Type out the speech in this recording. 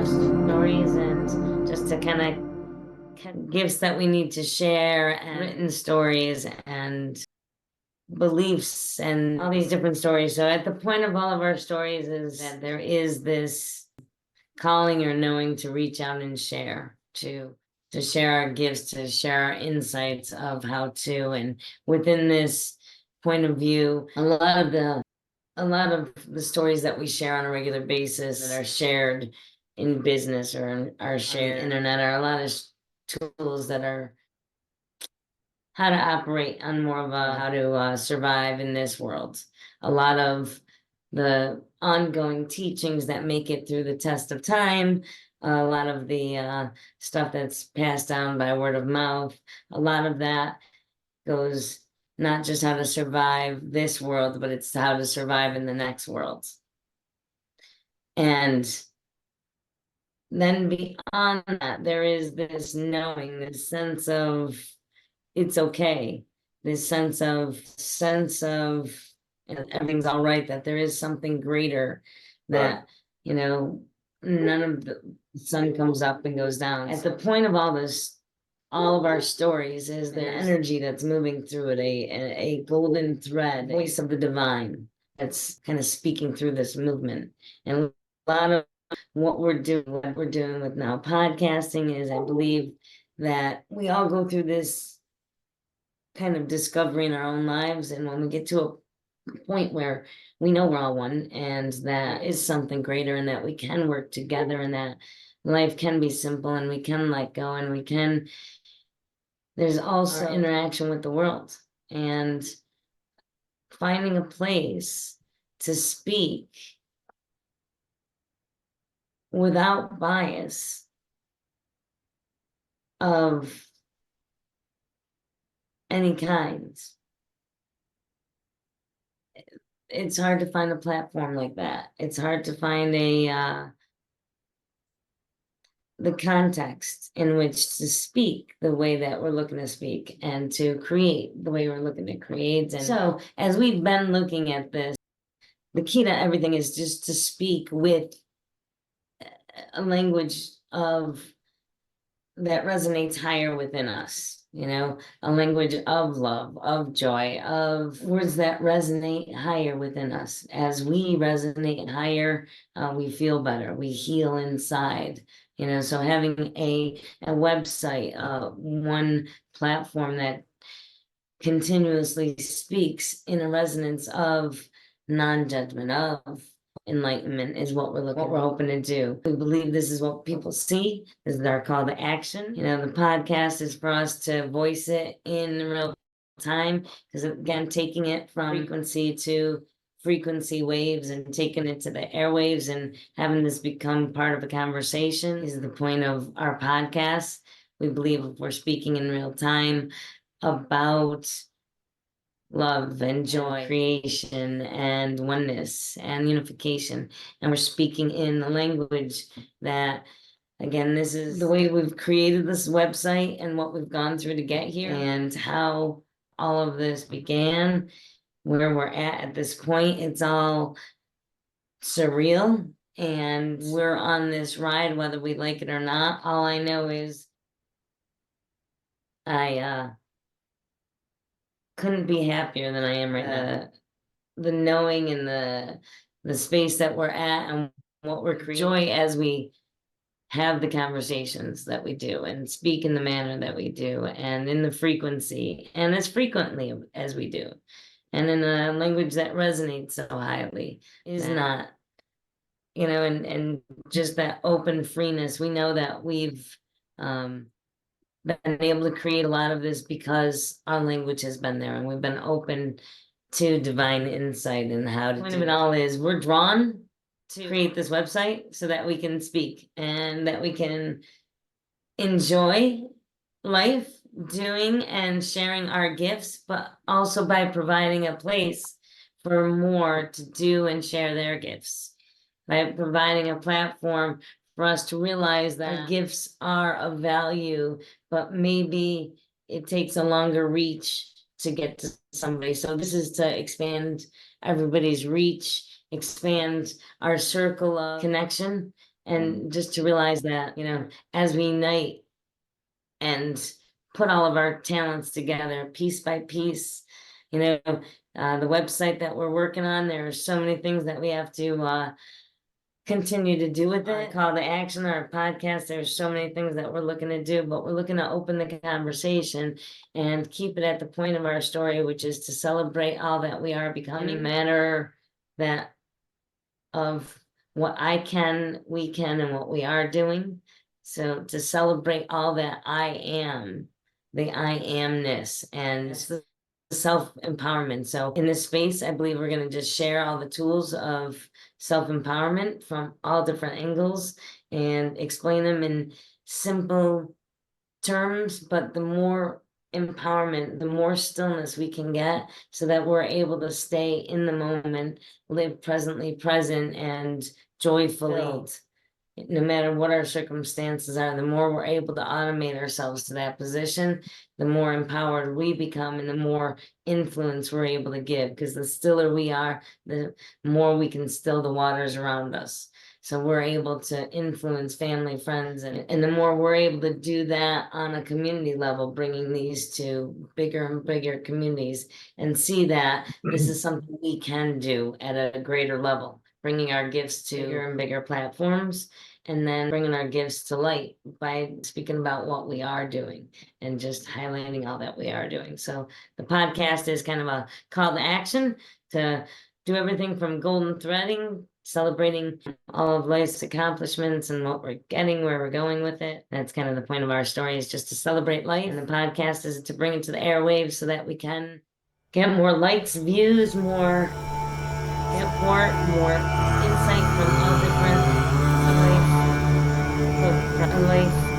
our stories and just to kind of gifts that we need to share and written stories and beliefs and all these different stories. So at the point of all of our stories is that there is this calling or knowing to reach out and share, to share our gifts, to share our insights of how to. And within this point of view, a lot of the stories that we share on a regular basis that are shared in business or are shared on the internet are a lot of tools that are how to operate on more of a how to survive in this world. A lot of the ongoing teachings that make it through the test of time, a lot of the stuff that's passed down by word of mouth, a lot of that goes not just how to survive this world, but it's how to survive in the next world. And then beyond that, there is this knowing, this sense of it's okay, this sense of everything's all right, that there is something greater, that, you know, none of the sun comes up and goes down. At the point of all this, all of our stories is the energy that's moving through it, a golden thread, voice of the divine that's kind of speaking through this movement. And a lot of what we're doing with now podcasting is, I believe that we all go through this kind of discovery in our own lives, and when we get to a point where we know we're all one and that is something greater and that we can work together and that life can be simple and we can let go and we can, there's also interaction with the world and finding a place to speak without bias of any kind. It's hard to find a platform like that. It's hard to find the context in which to speak the way that we're looking to speak and to create the way we're looking to create. And so as we've been looking at this, the key to everything is just to speak with a language of that resonates higher within us, you know, a language of love, of joy, of words that resonate higher within us. As we resonate higher, we feel better, we heal inside, you know. So having a website, one platform that continuously speaks in a resonance of non-judgment, of enlightenment is what we're hoping to do. We believe this is what people see. This is our call to action. You know, the podcast is for us to voice it in real time, because again, taking it from frequency to frequency waves and taking it to the airwaves and having this become part of a conversation is the point of our podcast. We believe if we're speaking in real time about love and joy, creation and oneness and unification, and we're speaking in the language that, again, this is the way we've created this website and what we've gone through to get here and how all of this began, where we're at this point. It's all surreal and we're on this ride whether we like it or not. All I know is I couldn't be happier than I am right now. The knowing and the space that we're at and what we're creating, joy as we have the conversations that we do and speak in the manner that we do and in the frequency and as frequently as we do and in a language that resonates so highly is not, you know, and just that open freeness. We know that we've been able to create a lot of this because our language has been there and we've been open to divine insight and how to do it. The point of it all is we're drawn to create this website so that we can speak and that we can enjoy life doing and sharing our gifts, but also by providing a place for more to do and share their gifts, by providing a platform for us to realize that our gifts are of value, but maybe it takes a longer reach to get to somebody. So this is to expand everybody's reach, expand our circle of connection, And just to realize that, as we unite and put all of our talents together piece by piece, the website that we're working on, there are so many things that we have to continue to do with it. Call to action, our podcast, there's so many things that we're looking to do, but we're looking to open the conversation and keep it at the point of our story, which is to celebrate all that we are becoming, no matter that of what we can, and what we are doing. So to celebrate all that I am, the I amness, and the self-empowerment. So in this space, I believe we're going to just share all the tools of self-empowerment from all different angles and explain them in simple terms, but the more empowerment, the more stillness we can get, so that we're able to stay in the moment, live presently present, and joyfully, no matter what our circumstances are. The more we're able to automate ourselves to that position, the more empowered we become, and the more influence we're able to give, because the stiller we are, the more we can still the waters around us. So we're able to influence family, friends, and the more we're able to do that on a community level, bringing these to bigger and bigger communities, and see that this is something we can do at a greater level, bringing our gifts to bigger and bigger platforms, and then bringing our gifts to light by speaking about what we are doing and just highlighting all that we are doing. So the podcast is kind of a call to action to do everything from golden threading, celebrating all of life's accomplishments and what we're getting, where we're going with it. That's kind of the point of our story, is just to celebrate life. And the podcast is to bring it to the airwaves so that we can get more likes, views, more support, more insight from all different life